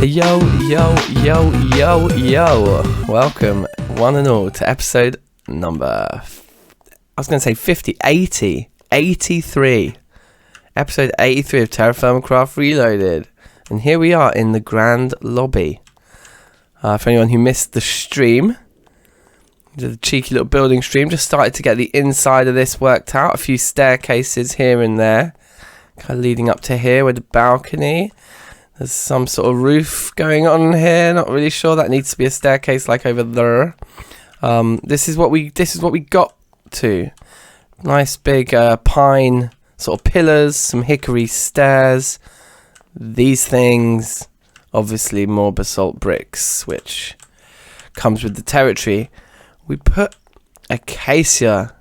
Yo, welcome one and all to episode number, I was going to say 83. Episode 83 of TerraFirmaCraft Reloaded. And here we are in the grand lobby. For anyone who missed the stream, the cheeky little building stream, just started to get the inside of this worked out. A few staircases here and there, kind of leading up to here with the balcony. There's some sort of roof going on here. Not really sure. That needs to be a staircase like over there. This is what we got to. Nice big pine sort of pillars, some hickory stairs. These things, obviously more basalt bricks, which comes with the territory. We put acacia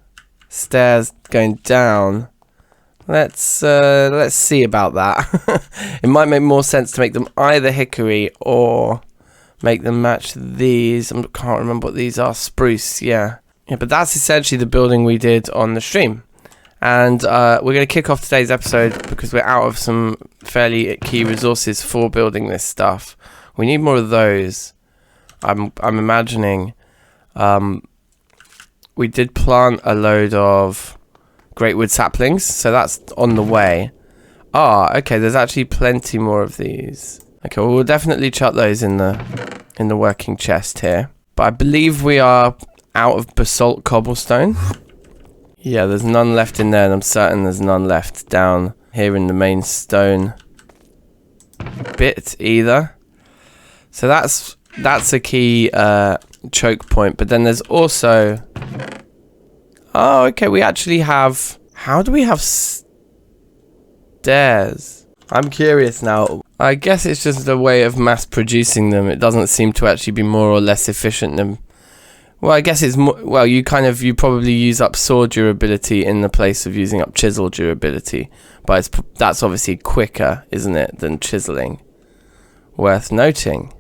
stairs going down. Let's see about that. It might make more sense to make them either hickory or make them match these. I can't remember what these are. Spruce, yeah. But that's essentially the building we did on the stream. And we're going to kick off today's episode because we're out of some fairly key resources for building this stuff. We need more of those. I'm imagining. We did plant a load of great wood saplings, so that's on the way. Okay, there's actually plenty more of these. Okay, well, we'll definitely chuck those in the working chest here. But I believe we are out of basalt cobblestone. Yeah, there's none left in there, and I'm certain there's none left down here in the main stone bit either. So that's a key choke point. But then there's also... Oh, okay, we actually have... How do we have stairs? I'm curious now. I guess it's just a way of mass producing them. It doesn't seem to actually be more or less efficient than... Well, I guess it's more... Well, you probably use up saw durability in the place of using up chisel durability. But that's obviously quicker, isn't it, than chiseling? Worth noting.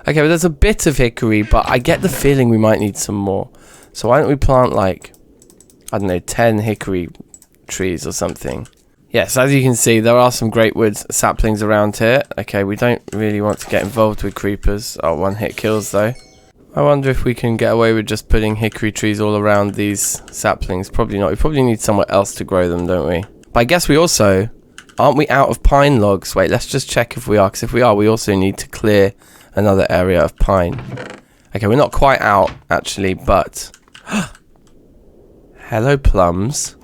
Okay, well, there's a bit of hickory, but I get the feeling we might need some more. So why don't we plant, like, I don't know, 10 hickory trees or something. Yes, as you can see, there are some great wood saplings around here. Okay, we don't really want to get involved with creepers. Oh, one hit kills, though. I wonder if we can get away with just putting hickory trees all around these saplings. Probably not. We probably need somewhere else to grow them, don't we? But I guess we also... Aren't we out of pine logs? Wait, let's just check if we are. Because if we are, we also need to clear another area of pine. Okay, we're not quite out, actually, but... Hello, plums.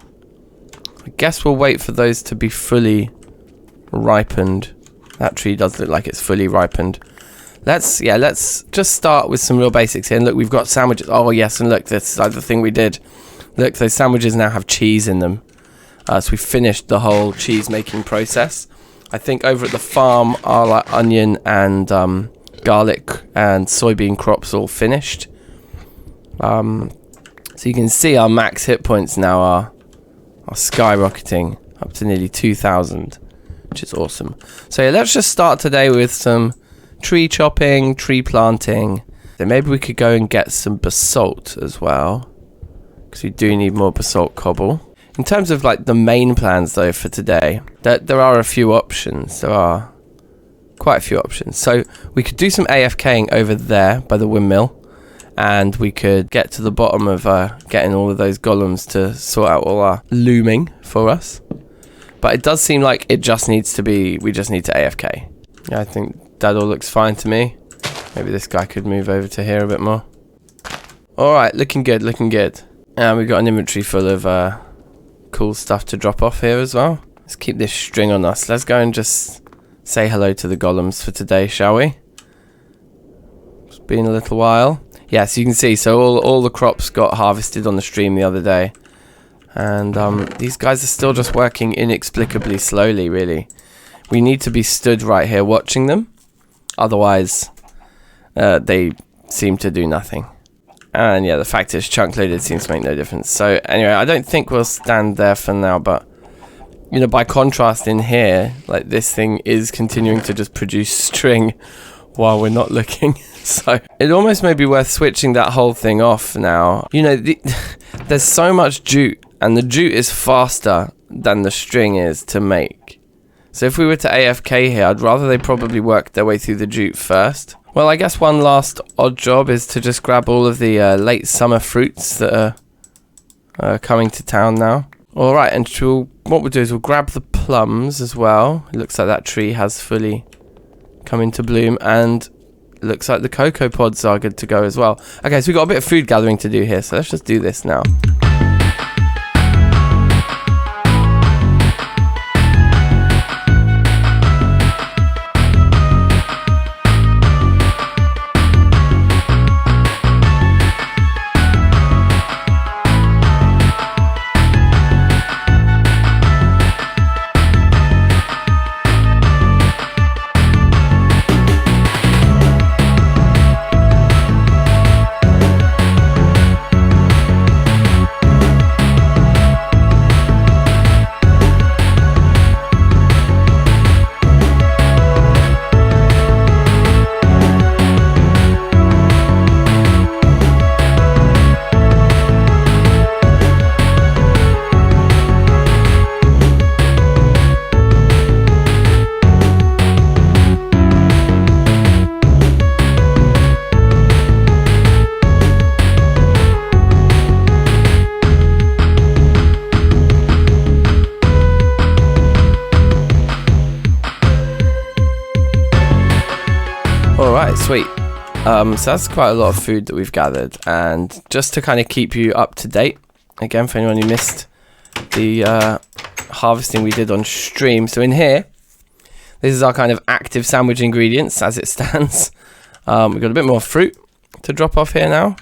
I guess we'll wait for those to be fully ripened. That tree does look like it's fully ripened. Let's just start with some real basics here. And look, we've got sandwiches. Oh, yes, and look, this is like the thing we did. Look, those sandwiches now have cheese in them. So we finished the whole cheese making process. I think over at the farm, our like onion and garlic and soybean crops all finished. So you can see our max hit points now are skyrocketing up to nearly 2,000, which is awesome. So yeah, let's just start today with some tree chopping, tree planting. Then maybe we could go and get some basalt as well, because we do need more basalt cobble. In terms of like the main plans though for today, there are a few options. There are quite a few options. So we could do some AFKing over there by the windmill. And we could get to the bottom of getting all of those golems to sort out all our looming for us. But it does seem like it just needs to be... We just need to AFK. Yeah, I think that all looks fine to me. Maybe this guy could move over to here a bit more. Alright, looking good, looking good. And we've got an inventory full of cool stuff to drop off here as well. Let's keep this string on us. Let's go and just say hello to the golems for today, shall we? It's been a little while. Yeah, so you can see, so all the crops got harvested on the stream the other day. And these guys are still just working inexplicably slowly, really. We need to be stood right here watching them. Otherwise, they seem to do nothing. And yeah, the fact it's chunk loaded seems to make no difference. So anyway, I don't think we'll stand there for now, but... You know, by contrast in here, like this thing is continuing to just produce string while we're not looking. So it almost may be worth switching that whole thing off now. You know, there's so much jute, and the jute is faster than the string is to make. So if we were to AFK here, I'd rather they probably work their way through the jute first. Well, I guess one last odd job is to just grab all of the late summer fruits that are coming to town now. Alright, and what we'll do is we'll grab the plums as well. It looks like that tree has fully come into bloom, and it looks like the cocoa pods are good to go as well. Okay, so we've got a bit of food gathering to do here, so let's just do this now. Alright, sweet. So that's quite a lot of food that we've gathered, and just to kind of keep you up to date, again, for anyone who missed the harvesting we did on stream. So in here, this is our kind of active sandwich ingredients as it stands. We've got a bit more fruit to drop off here now,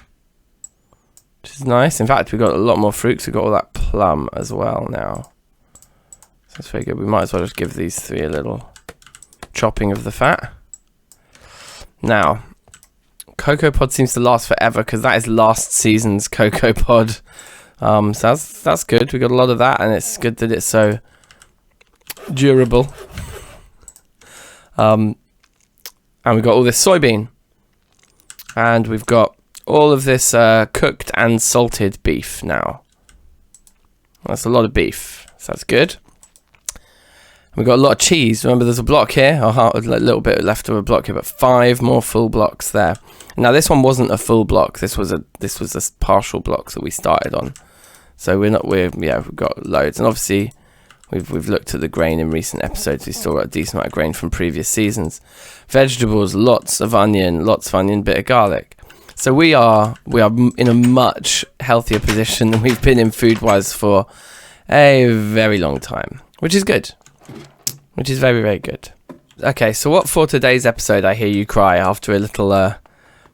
which is nice. In fact, we've got a lot more fruit, so we've got all that plum as well now. So that's very good. We might as well just give these three a little chopping of the fat. Now, cocoa pod seems to last forever because that is last season's cocoa pod. So that's good. We got a lot of that, and it's good that it's so durable. And we've got all this soybean, and we've got all of this cooked and salted beef now. That's a lot of beef, so that's good. We've got a lot of cheese. Remember, there's a block here, a little bit left of a block here, but 5 more full blocks there. Now, this one wasn't a full block. This was a partial block that we started on. So we've got loads, and obviously we've looked at the grain in recent episodes. We still got a decent amount of grain from previous seasons. Vegetables, lots of onion, bit of garlic. So we are in a much healthier position than we've been in food-wise for a very long time, which is good. Which is very, very good. Okay, so what for today's episode, I hear you cry after a little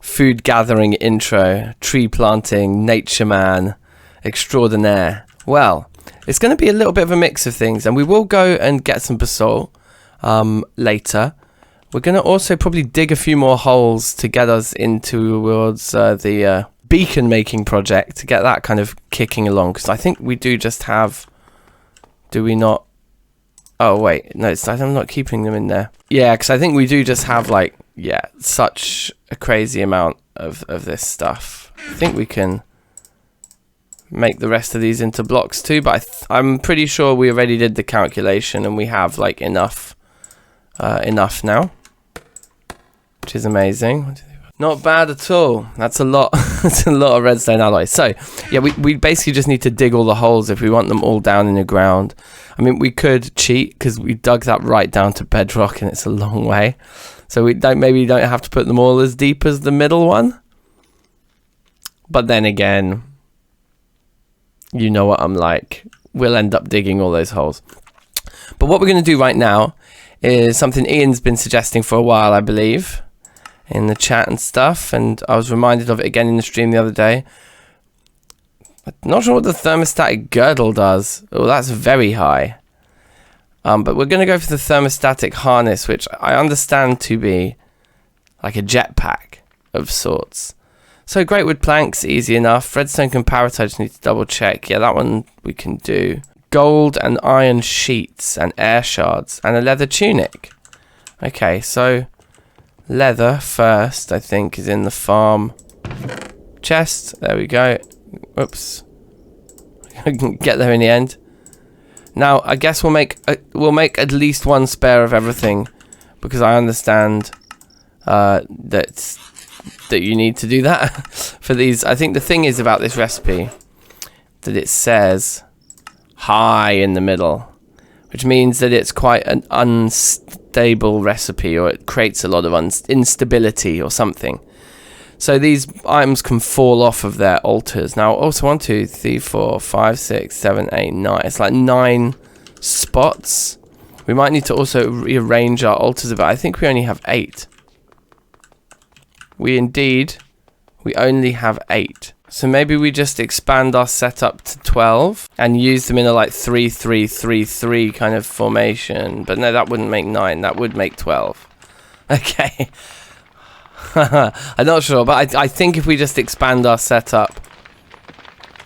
food gathering intro, tree planting, nature man extraordinaire. Well, it's going to be a little bit of a mix of things, and we will go and get some basalt later. We're going to also probably dig a few more holes to get us into towards the beacon making project, to get that kind of kicking along, because I think we do just have... Do we not? Oh, wait. No, I'm not keeping them in there. Yeah, because I think we do just have, like, yeah, such a crazy amount of this stuff. I think we can make the rest of these into blocks too, but I'm pretty sure we already did the calculation and we have, like, enough now, which is amazing. Not bad at all. That's a lot. That's a lot of redstone alloy. So, yeah, we basically just need to dig all the holes if we want them all down in the ground. I mean, we could cheat because we dug that right down to bedrock and it's a long way. So maybe don't have to put them all as deep as the middle one. But then again, you know what I'm like. We'll end up digging all those holes. But what we're going to do right now is something Ian's been suggesting for a while, I believe, in the chat and stuff, and I was reminded of it again in the stream the other day. I'm not sure what the thermostatic girdle does. Oh, that's very high. But we're going to go for the thermostatic harness, which I understand to be like a jetpack of sorts. So great wood planks, easy enough. Redstone comparator, I just need to double check. Yeah, that one we can do. Gold and iron sheets and air shards and a leather tunic. Okay, so leather first, I think, is in the farm chest. There we go. Oops. I can get there in the end. Now, I guess we'll make at least one spare of everything, because I understand that you need to do that for these. I think the thing is about this recipe that it says high in the middle, which means that it's quite an unstable recipe, or it creates a lot of instability or something. So these items can fall off of their altars. Now, also 1, 2, 3, 4, 5, 6, 7, 8, 9. It's like 9 spots. We might need to also rearrange our altars a bit. I think we only have 8. We only have 8. So maybe we just expand our setup to 12 and use them in a like 3, 3, 3, 3 kind of formation. But no, that wouldn't make 9. That would make 12. Okay. I'm not sure, but I think if we just expand our setup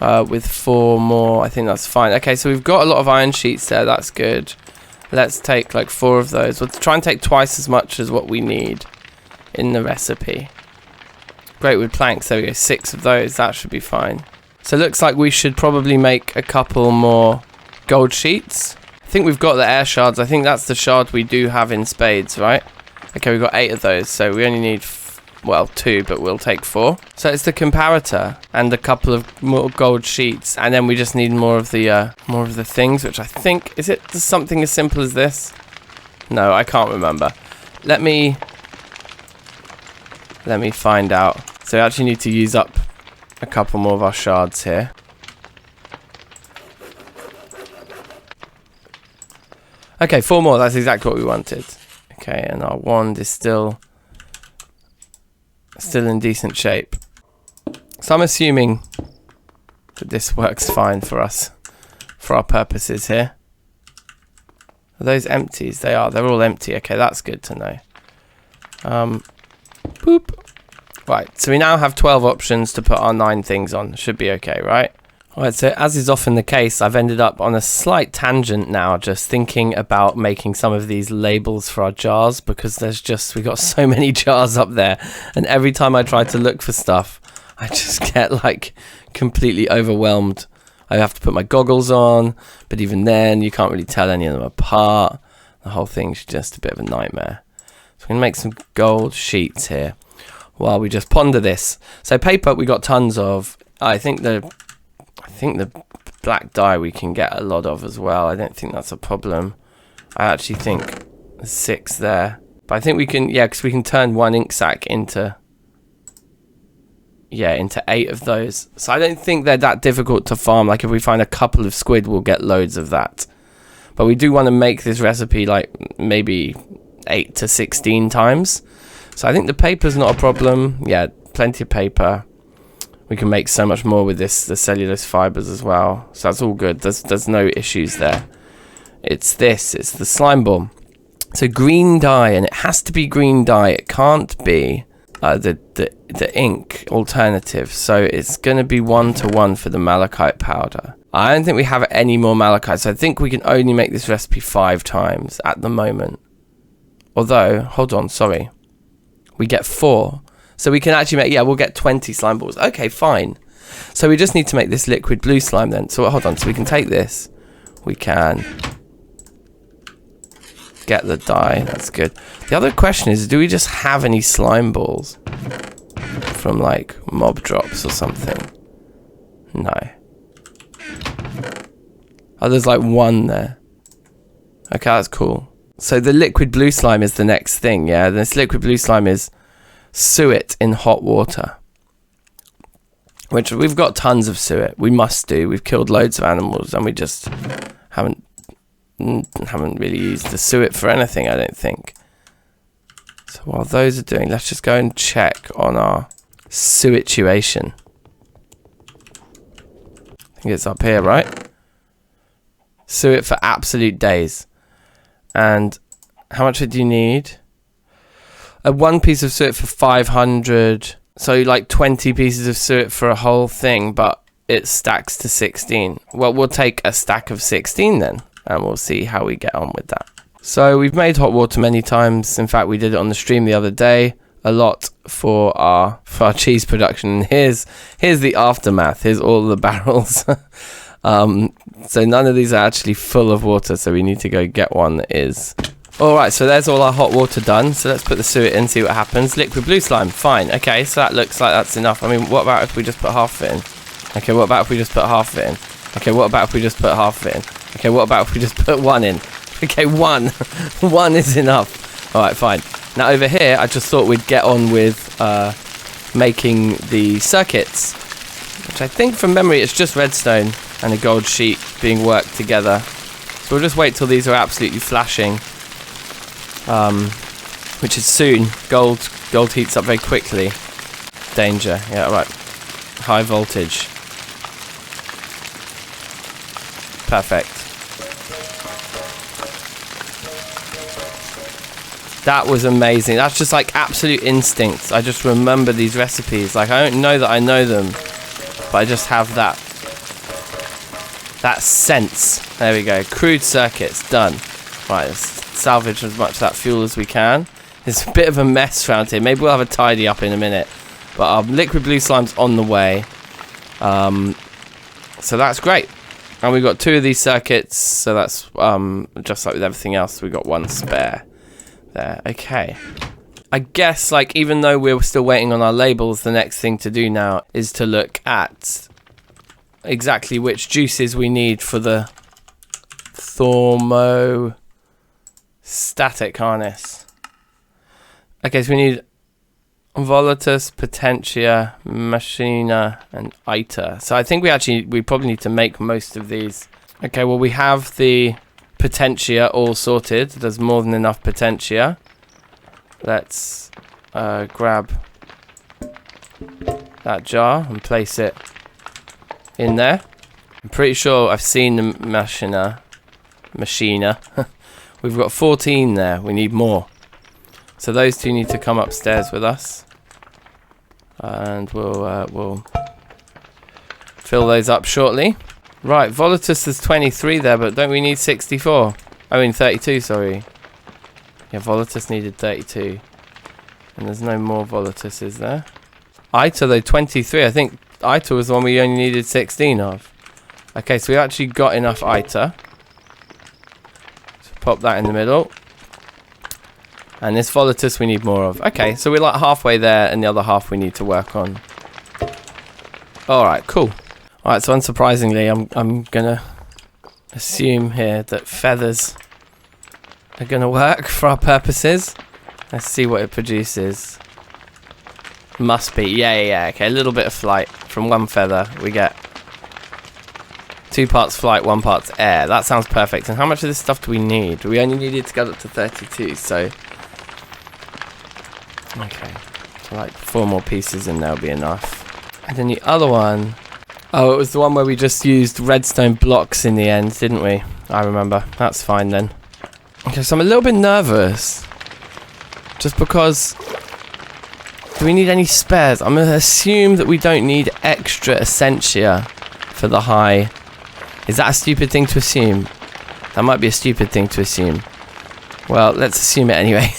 with 4 more, I think that's fine. Okay, so we've got a lot of iron sheets there. That's good. Let's take like 4 of those. We'll try and take twice as much as what we need in the recipe. Great wood planks. There we go. 6 of those. That should be fine. So it looks like we should probably make a couple more gold sheets. I think we've got the air shards. I think that's the shard we do have in spades, right? Okay, we've got 8 of those, so we only need 2, but we'll take 4. So it's the comparator and a couple of more gold sheets, and then we just need more of the things, which I think is it something as simple as this? No, I can't remember. Let me find out. So we actually need to use up a couple more of our shards here. Okay, 4 more. That's exactly what we wanted. Okay, and our wand is still in decent shape. So I'm assuming that this works fine for us, for our purposes here. Are those empties? They are. They're all empty. Okay, that's good to know. Boop. Right, so we now have 12 options to put our 9 things on. Should be okay, right? Alright, so as is often the case, I've ended up on a slight tangent now, just thinking about making some of these labels for our jars, because we got so many jars up there, and every time I try to look for stuff, I just get like completely overwhelmed. I have to put my goggles on, but even then you can't really tell any of them apart. The whole thing's just a bit of a nightmare. So I'm going to make some gold sheets here while we just ponder this. So paper we got tons of. I think the black dye we can get a lot of as well. I don't think that's a problem. I actually think there's 6 there. But I think we can, yeah, because we can turn 1 ink sac into 8 of those. So I don't think they're that difficult to farm. Like if we find a couple of squid, we'll get loads of that. But we do want to make this recipe like maybe 8 to 16 times. So I think the paper's not a problem. Yeah, plenty of paper. We can make so much more with the cellulose fibers as well. So that's all good. There's no issues there. It's the slime ball. So green dye, and it has to be green dye. It can't be the ink alternative. So it's going to be 1-to-1 for the malachite powder. I don't think we have any more malachite, so I think we can only make this recipe 5 times at the moment. Although, hold on, sorry. We get 4. So we can actually make, we'll get 20 slime balls. Okay, fine. So we just need to make this liquid blue slime then. So hold on, so we can take this. We can get the dye, that's good. The other question is, do we just have any slime balls from like mob drops or something? No. Oh, there's like 1 there. Okay, that's cool. So the liquid blue slime is the next thing, yeah? This liquid blue slime is suet in hot water. Which we've got tons of suet. We must do. We've killed loads of animals and we just haven't really used the suet for anything, I don't think. So while those are doing, let's just go and check on our suetuation. I think it's up here, right? Suet for absolute days. And how much do you need? 1 piece of suet for 500. So like 20 pieces of suet for a whole thing, but it stacks to 16. Well, we'll take a stack of 16 then, and we'll see how we get on with that. So we've made hot water many times. In fact, we did it on the stream the other day. A lot for our cheese production. And here's the aftermath. Here's all the barrels. So none of these are actually full of water, so we need to go get one that is. Alright, so there's all our hot water done. So let's put the suet in, see what happens. Liquid blue slime, fine. Okay, so that looks like that's enough. I mean, what about if we just put half of it in? Okay, what about if we just put half of it in? Okay, what about if we just put half of it in? Okay, what about if we just put one in? Okay, one. One is enough. Alright, fine. Now over here, I just thought we'd get on with making the circuits, which I think from memory it's just redstone and a gold sheet being worked together. So we'll just wait till these are absolutely flashing, which is soon. Gold heats up very quickly. Danger. Yeah, right. High voltage. Perfect. That was amazing. That's just like absolute instinct. I just remember these recipes. Like, I don't know that I know them, but I just have that sense. There we go. Crude circuits done. Right, let's salvage as much of that fuel as we can. It's a bit of a mess around here. Maybe we'll have a tidy up in a minute. But our liquid blue slime's on the way. So that's great. And we've got 2 of these circuits. So that's just like with everything else, we've got 1 spare. There, okay. I guess, like, even though we're still waiting on our labels, the next thing to do now is to look at exactly which juices we need for the Thermostatic Harness. Okay, so we need Volatus, Potentia, Machina, and Iter. So I think we probably need to make most of these. Okay, well, we have the Potentia all sorted. There's more than enough Potentia. Let's grab that jar and place it in there. I'm pretty sure I've seen the Machina. We've got 14 there. We need more. So those 2 need to come upstairs with us. And we'll fill those up shortly. Right, Volatus is 23 there, but don't we need 64? I mean 32, sorry. Yeah, Volatus needed 32. And there's no more Volatus, is there? Iter, though, 23. I think Iter was the one we only needed 16 of. Okay, so we actually got enough Iter. So pop that in the middle. And this Volatus we need more of. Okay, so we're like halfway there, and the other half we need to work on. Alright, cool. Alright, so unsurprisingly, I'm gonna assume here that feathers are gonna work for our purposes. Let's see what it produces. Must be, yeah, okay, a little bit of flight. From 1 feather, we get 2 parts flight, 1 part air. That sounds perfect. And how much of this stuff do we need? We only needed to get up to 32, so... Okay, so like 4 more pieces and that'll be enough. And then the other one... Oh, it was the one where we just used redstone blocks in the end, didn't we? I remember. That's fine then. Okay, so I'm a little bit nervous. Just because... Do we need any spares? I'm going to assume that we don't need extra essentia for the high. Is that a stupid thing to assume? That might be a stupid thing to assume. Well, let's assume it anyway.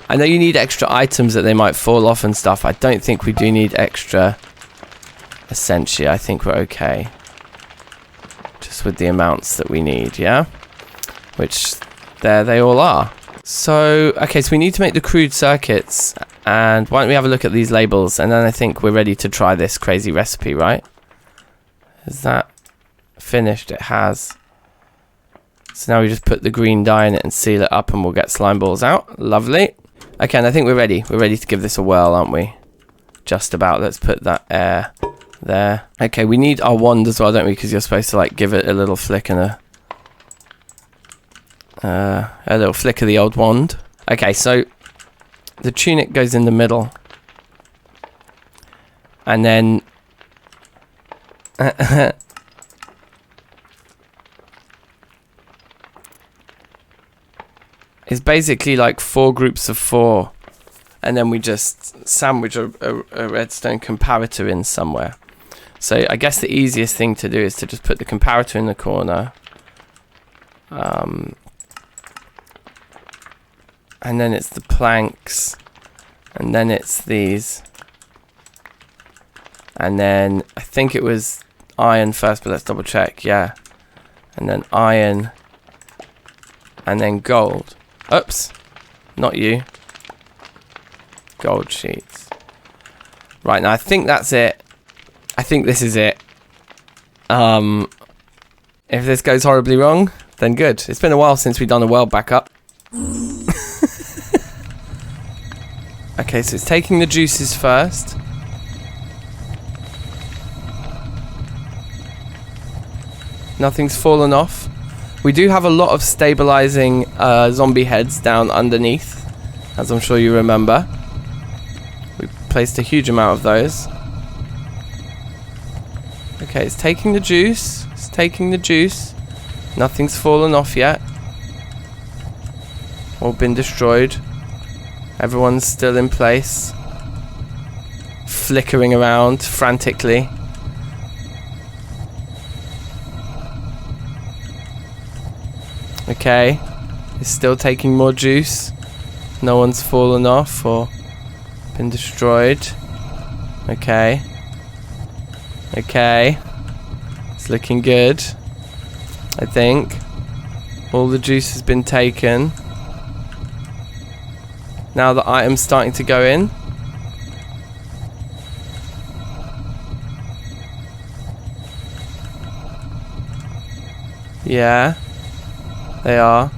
I know you need extra items that they might fall off and stuff. I don't think we do need extra essentia. I think we're okay. Just with the amounts that we need, yeah? Which, there they all are. So, okay, so we need to make the crude circuits. And why don't we have a look at these labels? And then I think we're ready to try this crazy recipe, right? Is that finished? It has. So now we just put the green dye in it and seal it up and we'll get slime balls out. Lovely. Okay, and I think we're ready. We're ready to give this a whirl, aren't we? Just about. Let's put that air there. Okay, we need our wand as well, don't we? Because you're supposed to like give it a little flick and a little flick of the old wand. Okay, so the tunic goes in the middle. And then... it's basically like 4 groups of 4. And then we just sandwich a redstone comparator in somewhere. So I guess the easiest thing to do is to just put the comparator in the corner. And then it's the planks. And then it's these. And then I think it was iron first, but let's double check. Yeah. And then iron. And then gold. Oops. Not you. Gold sheets. Right, now I think that's it. I think this is it. If this goes horribly wrong, then good. It's been a while since we've done a world backup. Okay, so it's taking the juices first. Nothing's fallen off. We do have a lot of stabilizing zombie heads down underneath, as I'm sure you remember. We placed a huge amount of those. Okay, it's taking the juice. It's taking the juice. Nothing's fallen off yet. Or been destroyed. Everyone's still in place. Flickering around frantically. Okay. It's still taking more juice. No one's fallen off or been destroyed. Okay. Okay. It's looking good. I think. All the juice has been taken. Now the item's starting to go in. Yeah. They are.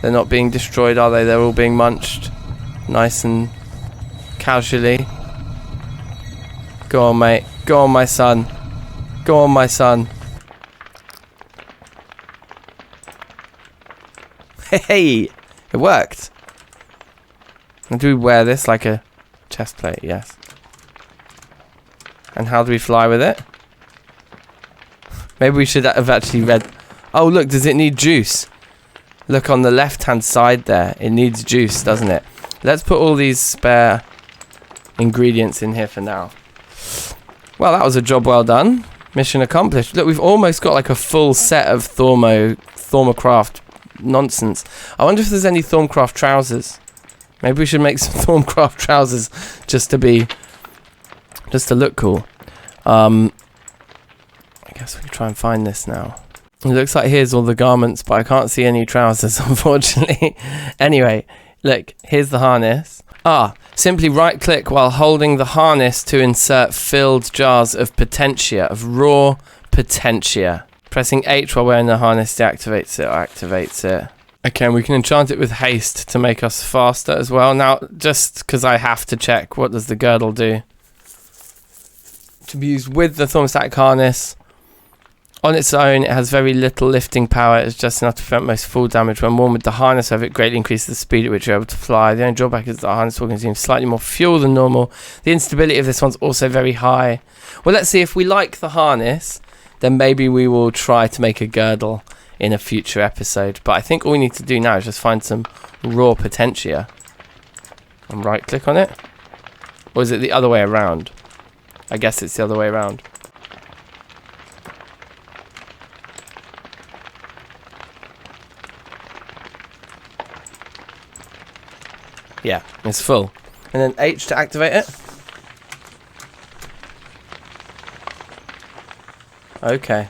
They're not being destroyed, are they? They're all being munched. Nice and casually. Go on, mate. Go on, my son. Go on, my son. Hey! It worked. And do we wear this like a chest plate? Yes. And how do we fly with it? Maybe we should have actually read... Oh, look, does it need juice? Look on the left-hand side there. It needs juice, doesn't it? Let's put all these spare ingredients in here for now. Well, that was a job well done. Mission accomplished. Look, we've almost got like a full set of ThermoCraft nonsense. I wonder if there's any Thermocraft trousers. Maybe we should make some Thermocraft trousers just to look cool. I guess we can try and find this now. It looks like here's all the garments, but I can't see any trousers, unfortunately. Anyway, look, here's the harness. Simply right click while holding the harness to insert filled jars of potentia, of raw potentia. Pressing H while wearing the harness deactivates it or activates it. Okay, and we can enchant it with haste to make us faster as well. Now, just because I have to check, what does the girdle do? To be used with the thermostatic harness. On its own, it has very little lifting power. It's just enough to prevent most fall damage. When worn with the harness, however, it greatly increases the speed at which you're able to fly. The only drawback is that the harness will consume slightly more fuel than normal. The instability of this one's also very high. Well, let's see. If we like the harness, then maybe we will try to make a girdle in a future episode. But I think all we need to do now is just find some raw potentia. And right-click on it. Or is it the other way around? I guess it's the other way around. Yeah, it's full. And then H to activate it. Okay.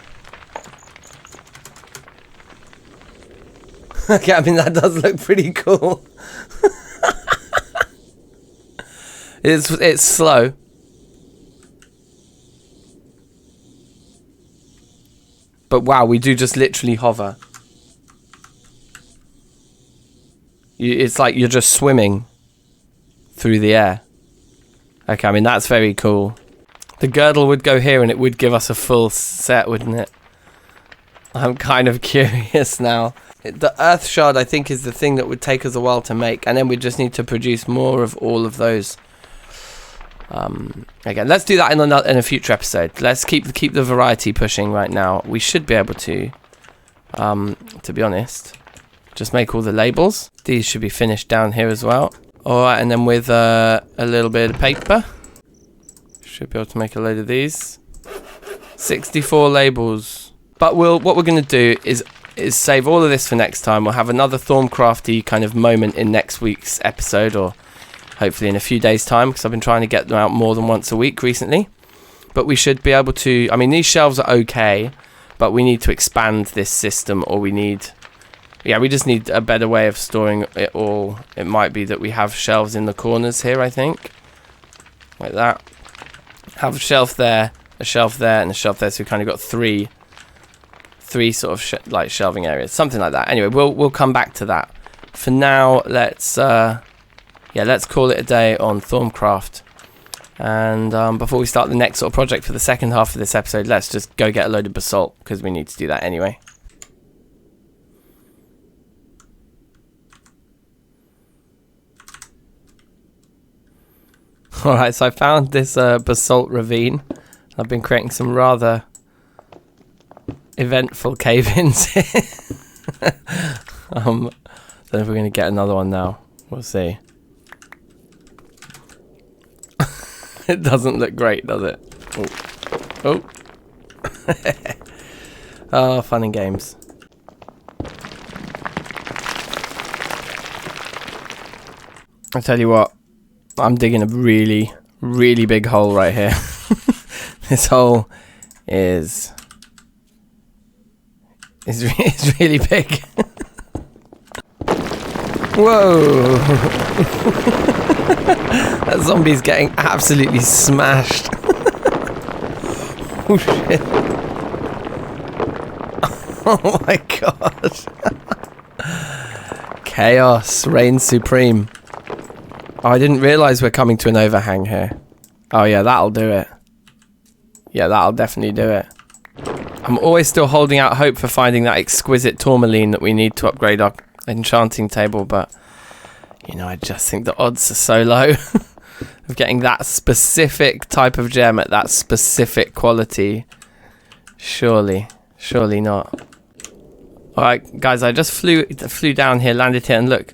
Okay, I mean, that does look pretty cool. It's slow. But wow, we do just literally hover. It's like you're just swimming through the air. Okay, I mean, that's very cool. The girdle would go here and it would give us a full set, wouldn't it? I'm kind of curious now. The earth shard, I think, is the thing that would take us a while to make. And then we just need to produce more of all of those. Again, let's do that in a future episode. Let's keep the variety pushing right now. We should be able to be honest, just make all the labels. These should be finished down here as well. Alright, and then with a little bit of paper, should be able to make a load of these. 64 labels. But what we're going to do is save all of this for next time. We'll have another Thermocrafty kind of moment in next week's episode, or hopefully in a few days' time, because I've been trying to get them out more than once a week recently. but we should be able to... I mean, these shelves are okay, but we need to expand this system, or we need... Yeah, we just need a better way of storing it all. It might be that we have shelves in the corners here, I think. Like that. Have a shelf there, and a shelf there. So we've kind of got three sort of like shelving areas, something like that. Anyway, we'll come back to that. For now, let's call it a day on Thermcraft. And before we start the next sort of project for the second half of this episode, let's just go get a load of basalt, because we need to do that anyway. Alright, so I found this Basalt Ravine. I've been creating some rather eventful cave-ins here. Don't know if we're going to get another one now. We'll see. It doesn't look great, does it? Oh. Oh, fun and games. I tell you what. I'm digging a really, really big hole right here. This hole is really big. Whoa! That zombie's getting absolutely smashed. Oh shit! Oh my god! Chaos reigns supreme. Oh, I didn't realise we're coming to an overhang here. Oh yeah, that'll do it. Yeah, that'll definitely do it. I'm always still holding out hope for finding that exquisite tourmaline that we need to upgrade our enchanting table, but, you know, I just think the odds are so low of getting that specific type of gem at that specific quality. Surely not. Alright, guys, I just flew down here, landed here, and look.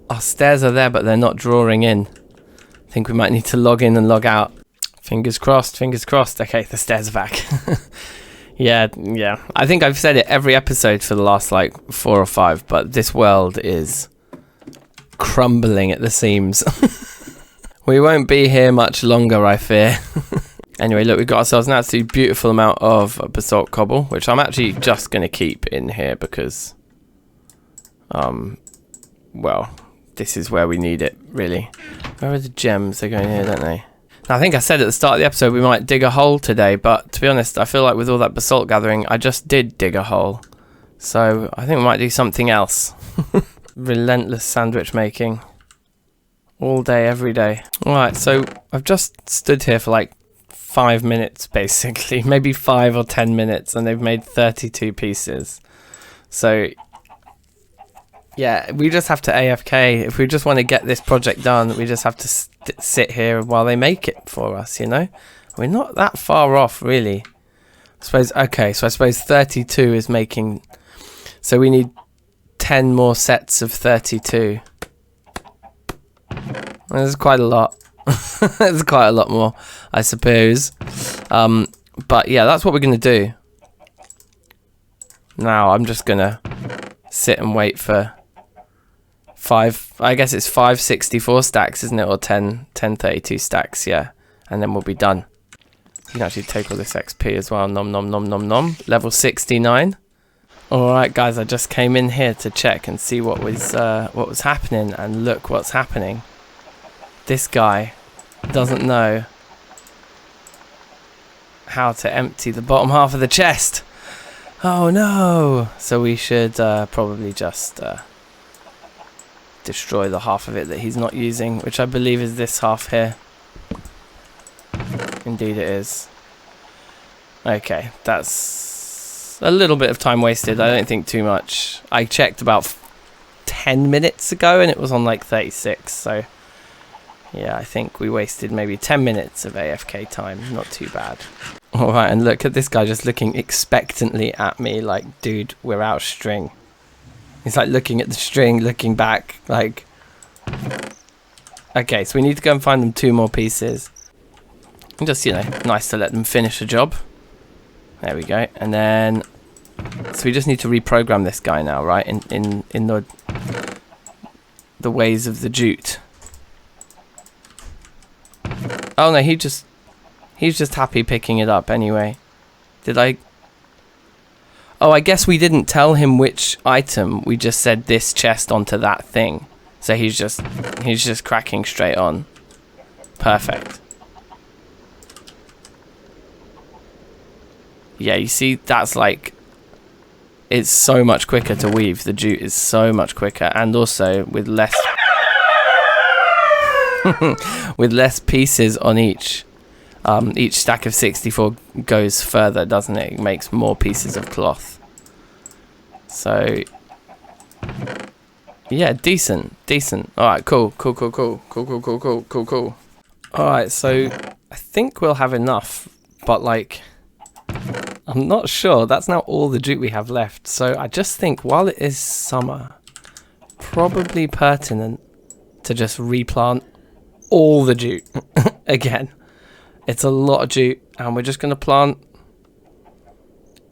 Our stairs are there, but they're not drawing in. I think we might need to log in and log out. Fingers crossed, fingers crossed. Okay, the stairs are back. Yeah. I think I've said it every episode for the last, like, 4 or 5, but this world is crumbling at the seams. We won't be here much longer, I fear. Anyway, look, we've got ourselves an absolutely beautiful amount of basalt cobble, which I'm actually just going to keep in here because, well... this is where we need it, really. Where are the gems? They're going here, don't they? Now, I think I said at the start of the episode we might dig a hole today, but to be honest, I feel like with all that basalt gathering, I just did dig a hole. So, I think we might do something else. Relentless sandwich making. All day, every day. Alright, so I've just stood here for like 5 minutes, basically. Maybe 5 or 10 minutes, and they've made 32 pieces. So... yeah, we just have to AFK. If we just want to get this project done, we just have to sit here while they make it for us, you know? We're not that far off, really. I suppose, okay, so I suppose 32 is making... so we need 10 more sets of 32. There's quite a lot. There's quite a lot more, I suppose. But yeah, that's what we're going to do. Now, I'm just going to sit and wait for... I guess it's 5 64 stacks, isn't it? Or 10 32 stacks, yeah. And then we'll be done. You can actually take all this XP as well. Nom nom nom nom nom. Level 69. Alright guys, I just came in here to check and see what was happening, and look what's happening. This guy doesn't know how to empty the bottom half of the chest. Oh no! So we should probably just destroy the half of it that he's not using, which I believe is this half here. Indeed it is. Okay, that's a little bit of time wasted. I don't think too much. I checked about 10 minutes ago and it was on like 36, so yeah, I think we wasted maybe 10 minutes of AFK time. Not too bad. Alright, and look at this guy just looking expectantly at me like, dude, we're out of string. He's like looking at the string, looking back, like... okay, so we need to go and find them 2 more pieces. And just, you know, nice to let them finish the job. There we go. And then... so we just need to reprogram this guy now, right? In the ways of the jute. Oh no, he just... He's just happy picking it up anyway. Did I... Oh, I guess we didn't tell him which item. We just said this chest onto that thing. So he's just cracking straight on. Perfect. Yeah, you see, that's like... It's so much quicker to weave. The jute is so much quicker. And also with less... with less pieces on each stack of 64 goes further, doesn't it? It makes more pieces of cloth. So yeah, decent. All right, cool. All right, so I think we'll have enough, but like I'm not sure. That's now all the jute we have left. So I just think while it is summer, probably pertinent to just replant all the jute again. It's a lot of jute, and we're just going to plant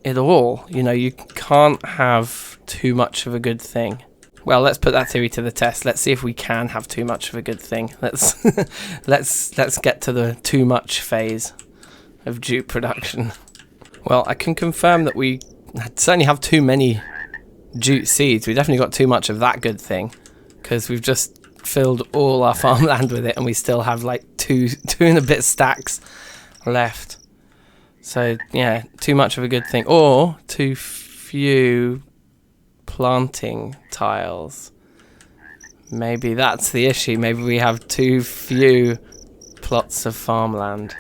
it all. You know, you can't have too much of a good thing. Well, let's put that theory to the test. Let's see if we can have too much of a good thing. Let's let's get to the too much phase of jute production. Well, I can confirm that we certainly have too many jute seeds. We definitely got too much of that good thing, because we've just filled all our farmland with it, and we still have like two and a bit stacks left. So yeah, too much of a good thing, or too few planting tiles. Maybe that's the issue. Maybe we have too few plots of farmland.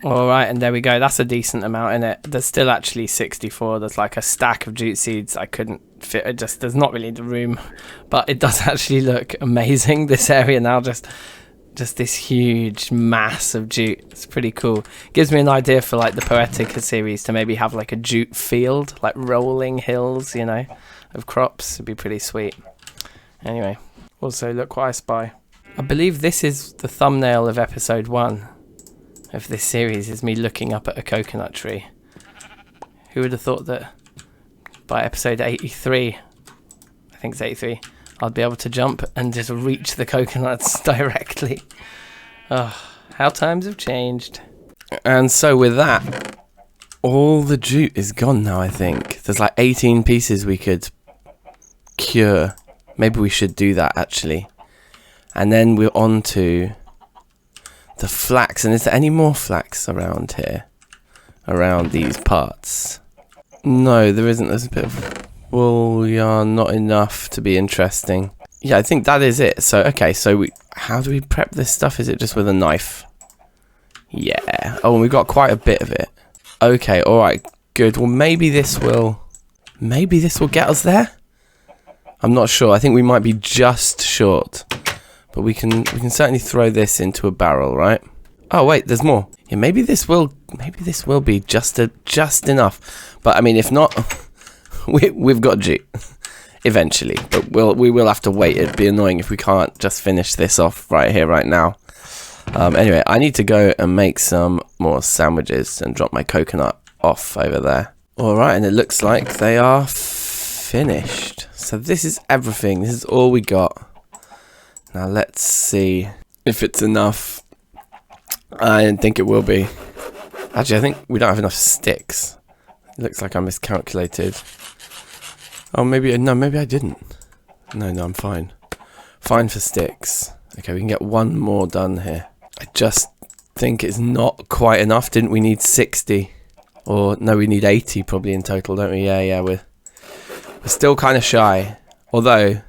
All right, and there we go. That's a decent amount in it. There's still actually 64. There's like a stack of jute seeds I couldn't fit. It just, there's not really the room, but it does actually look amazing. This area now, just this huge mass of jute. It's pretty cool. Gives me an idea for like the Poetica series to maybe have like a jute field, like rolling hills, you know, of crops. It'd be pretty sweet. Anyway, also look what I spy. I believe this is the thumbnail of episode 1 of this series, is me looking up at a coconut tree. Who would have thought that by episode 83, I think it's 83, I'd be able to jump and just reach the coconuts directly. Oh, how times have changed. And so with that, all the jute is gone now, I think. There's like 18 pieces we could cure. Maybe we should do that, actually. And then we're on to the flax. And is there any more flax around here? Around these parts? No, there isn't. There's a bit of wool yarn, not enough to be interesting. Yeah, I think that is it. So, okay, so how do we prep this stuff? Is it just with a knife? Yeah. Oh, and we've got quite a bit of it. Okay, alright, good. Well, maybe this will get us there? I'm not sure. I think we might be just short. But we can certainly throw this into a barrel, right? Oh wait, there's more. Yeah, maybe this will be just enough. But I mean, if not, we've got jute eventually. But we will have to wait. It'd be annoying if we can't just finish this off right here, right now. Anyway, I need to go and make some more sandwiches and drop my coconut off over there. All right, and it looks like they are finished. So this is everything. This is all we got. Now let's see if it's enough. I don't think it will be. Actually, I think we don't have enough sticks. It looks like I miscalculated. Oh, maybe I didn't. No, I'm fine. Fine for sticks. Okay, we can get one more done here. I just think it's not quite enough. Didn't we need 60? Or no, we need 80 probably in total, don't we? Yeah, we're still kind of shy. Although,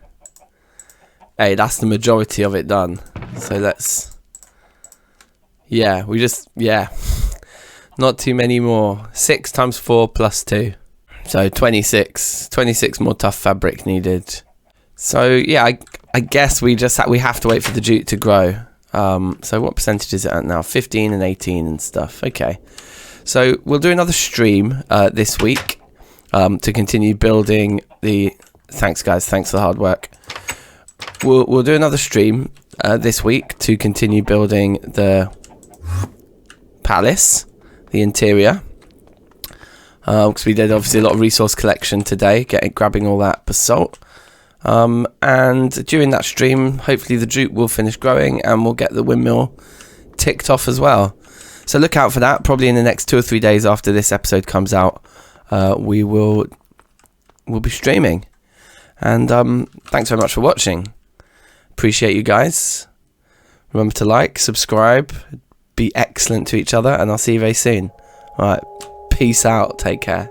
hey, that's the majority of it done. So let's... Yeah, not too many more. 6 times 4 plus 2. So 26 more tough fabric needed. So yeah, I guess we have to wait for the jute to grow. So what percentage is it at now? 15 and 18 and stuff. Okay. So we'll do another stream this week to continue building the... Thanks guys, thanks for the hard work. We'll do another stream this week to continue building the palace, the interior. Because we did obviously a lot of resource collection today, grabbing all that basalt. And during that stream, hopefully the jute will finish growing and we'll get the windmill ticked off as well. So look out for that. Probably in the next 2 or 3 days after this episode comes out, we'll be streaming. And thanks very much for watching. Appreciate you guys. Remember to like, subscribe, be excellent to each other, and I'll see you very soon. Alright, peace out. Take care.